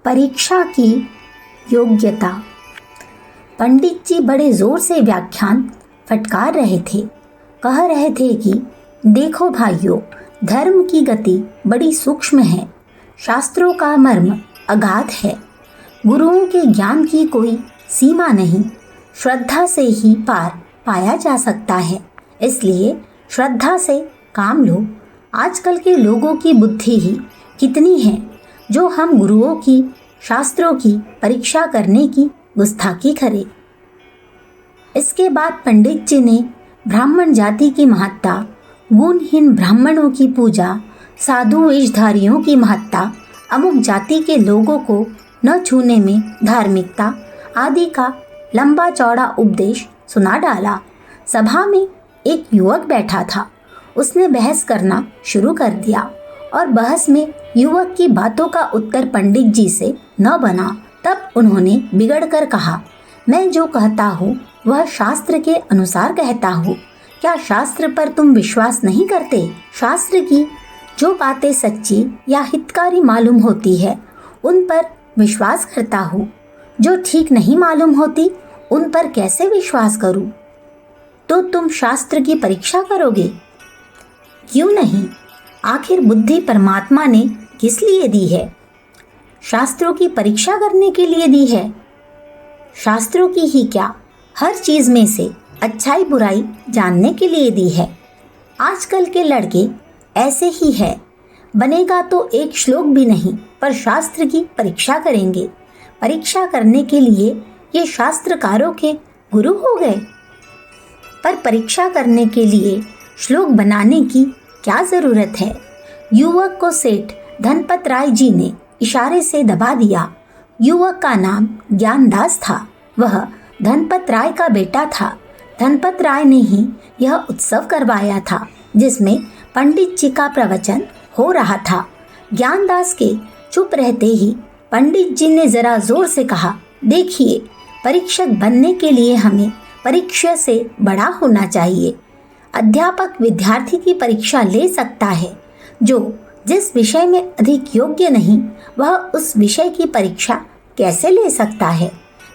परीक्षा की योग्यता। पंडित जी बड़े जोर से व्याख्यान फटकार रहे थे। कह रहे थे कि देखो भाइयों, धर्म की गति बड़ी सूक्ष्म है, शास्त्रों का मर्म अगाध है, गुरुओं के ज्ञान की कोई सीमा नहीं, श्रद्धा से ही पार पाया जा सकता है, इसलिए श्रद्धा से काम लो। आजकल के लोगों की बुद्धि ही कितनी है जो हम गुरुओं की, शास्त्रों की परीक्षा करने की गुस्ताखी करें। इसके बाद पंडित जी ने ब्राह्मण जाति की महत्ता, गुणहीन ब्राह्मणों की पूजा, साधु वेशधारियों की महत्ता, अमुक जाति के लोगों को न छूने में धार्मिकता आदि का लंबा चौड़ा उपदेश सुना डाला। सभा में एक युवक बैठा था। उसने बहस करना शुरू कर दिया और बहस में युवक की बातों का उत्तर पंडित जी से न बना। तब उन्होंने बिगड़कर कहा, मैं जो कहता हूँ वह शास्त्र के अनुसार कहता हूँ। क्या शास्त्र पर तुम विश्वास नहीं करते? शास्त्र की जो बातें सच्ची या हितकारी मालूम होती है उन पर विश्वास करता हूँ, जो ठीक नहीं मालूम होती उन पर कैसे विश्वास करूँ? तो तुम शास्त्र की परीक्षा करोगे? क्यों नहीं? आखिर बुद्धि परमात्मा ने किस लिए दी है? शास्त्रों की परीक्षा करने के लिए दी है। शास्त्रों की ही क्या, हर चीज में से अच्छाई बुराई जानने के लिए दी है। आजकल के लड़के ऐसे ही है, बनेगा तो एक श्लोक भी नहीं पर शास्त्र की परीक्षा करेंगे। परीक्षा करने के लिए ये शास्त्रकारों के गुरु हो गए। पर परीक्षा करने के लिए श्लोक बनाने की क्या जरूरत है? युवक को सेठ धनपत राय जी ने इशारे से दबा दिया। युवक का नाम ज्ञानदास था। वह धनपत राय का बेटा था। धनपत राय ने ही यह उत्सव करवाया था जिसमें पंडित जी का प्रवचन हो रहा था। ज्ञानदास के चुप रहते ही पंडित जी ने जरा जोर से कहा, देखिए, परीक्षक बनने के लिए हमें परीक्षा से बड़ा होना चाहिए। अध्यापक विद्यार्थी की परीक्षा ले सकता है। जो जिस विषय में अधिक योग्य नहीं वह उस विषय की परीक्षा कैसे ले सकता है?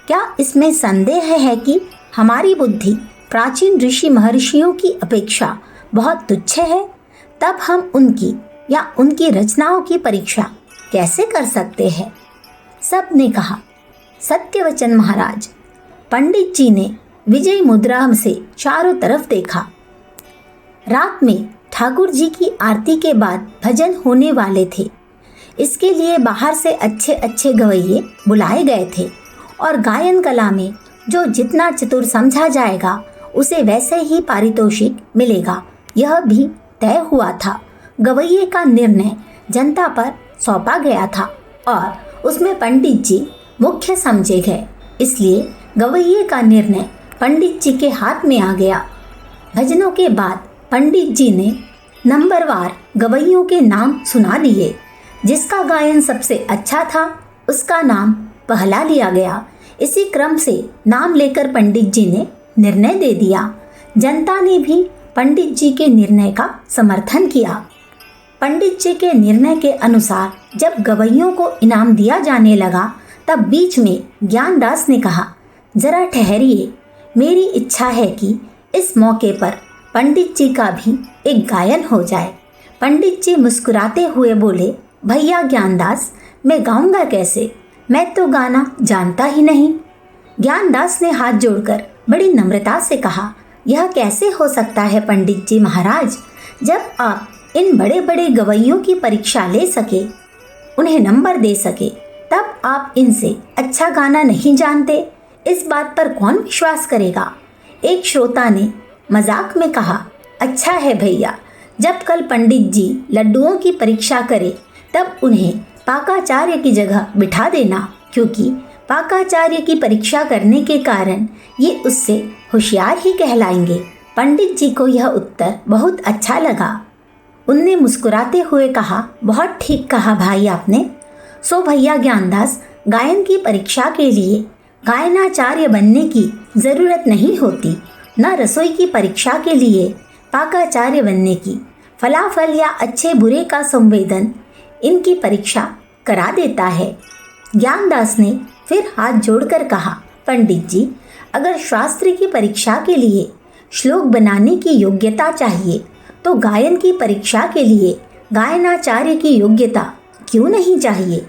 क्या इसमें संदेह है कि हमारी बुद्धि प्राचीन ऋषि महर्षियों की अपेक्षा बहुत तुच्छ है? तब हम उनकी या उनकी रचनाओं की परीक्षा कैसे कर सकते हैं? सब ने कहा, सत्यवचन महाराज। पंडित जी ने विजय मुद्रा से चारों तरफ देखा। रात में ठाकुर जी की आरती के बाद भजन होने वाले थे। इसके लिए बाहर से अच्छे अच्छे गवैये बुलाए गए थे और गायन कला में जो जितना चतुर समझा जाएगा उसे वैसे ही पारितोषिक मिलेगा, यह भी तय हुआ था। गवैये का निर्णय जनता पर सौंपा गया था और उसमें पंडित जी मुख्य समझे गए, इसलिए गवैये का निर्णय पंडित जी के हाथ में आ गया। भजनों के बाद पंडित जी ने नंबरवार गवैयों के नाम सुना दिए। जिसका गायन सबसे अच्छा था उसका नाम पहला लिया गया। इसी क्रम से नाम लेकर पंडित जी ने निर्णय दे दिया। जनता ने भी पंडित जी के निर्णय का समर्थन किया। पंडित जी के निर्णय के अनुसार जब गवैयों को इनाम दिया जाने लगा तब बीच में ज्ञानदास ने कहा, जरा ठहरिए, मेरी इच्छा है कि इस मौके पर पंडित जी का भी एक गायन हो जाए। पंडित जी मुस्कुराते हुए बोले, भैया ज्ञानदास, मैं गाऊंगा कैसे? मैं तो गाना जानता ही नहीं। ज्ञानदास ने हाथ जोड़कर बड़ी नम्रता से कहा, यह कैसे हो सकता है पंडित जी महाराज? जब आप इन बड़े बड़े गवैयों की परीक्षा ले सके, उन्हें नंबर दे सके, तब आप इनसे अच्छा गाना नहीं जानते। इस बात पर कौन विश्वास करेगा? एक श्रोता ने मजाक में कहा, अच्छा है भैया, जब कल पंडित जी लड्डुओं की परीक्षा करे तब उन्हें पाकाचार्य की जगह बिठा देना, क्योंकि पाकाचार्य की परीक्षा करने के कारण ये उससे होशियार ही कहलाएंगे। पंडित जी को यह उत्तर बहुत अच्छा लगा। उनने मुस्कुराते हुए कहा, बहुत ठीक कहा भाई आपने। सो भैया ज्ञानदास, गायन की परीक्षा के लिए गायनाचार्य बनने की जरूरत नहीं होती, न रसोई की परीक्षा के लिए पाकाचार्य बनने की। फलाफल या अच्छे बुरे का संवेदन इनकी परीक्षा करा देता है। ज्ञानदास ने फिर हाथ जोड़कर कहा, पंडित जी, अगर शास्त्र की परीक्षा के लिए श्लोक बनाने की योग्यता चाहिए तो गायन की परीक्षा के लिए गायनाचार्य की योग्यता क्यों नहीं चाहिए?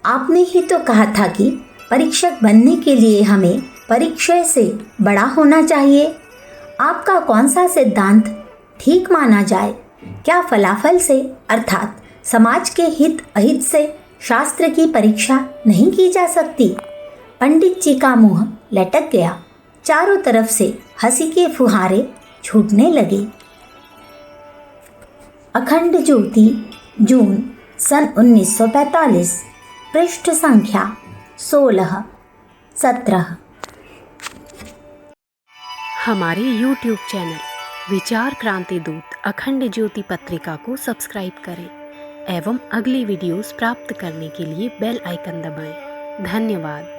आपने ही तो कहा था कि परीक्षक बनने के लिए हमें परीक्षय से बड़ा होना चाहिए। आपका कौन सा सिद्धांत ठीक माना जाए? क्या फलाफल से अर्थात समाज के हित अहित से शास्त्र की परीक्षा नहीं की जा सकती? पंडित जी का मुंह लटक गया। चारों तरफ से हंसी के फुहारे छूटने लगे। अखंड ज्योति, जून सन 1945, पृष्ठ संख्या 16-17। हमारे YouTube चैनल विचार क्रांति दूत अखंड ज्योति पत्रिका को सब्सक्राइब करें एवं अगली वीडियोस प्राप्त करने के लिए बेल आइकन दबाएं। धन्यवाद।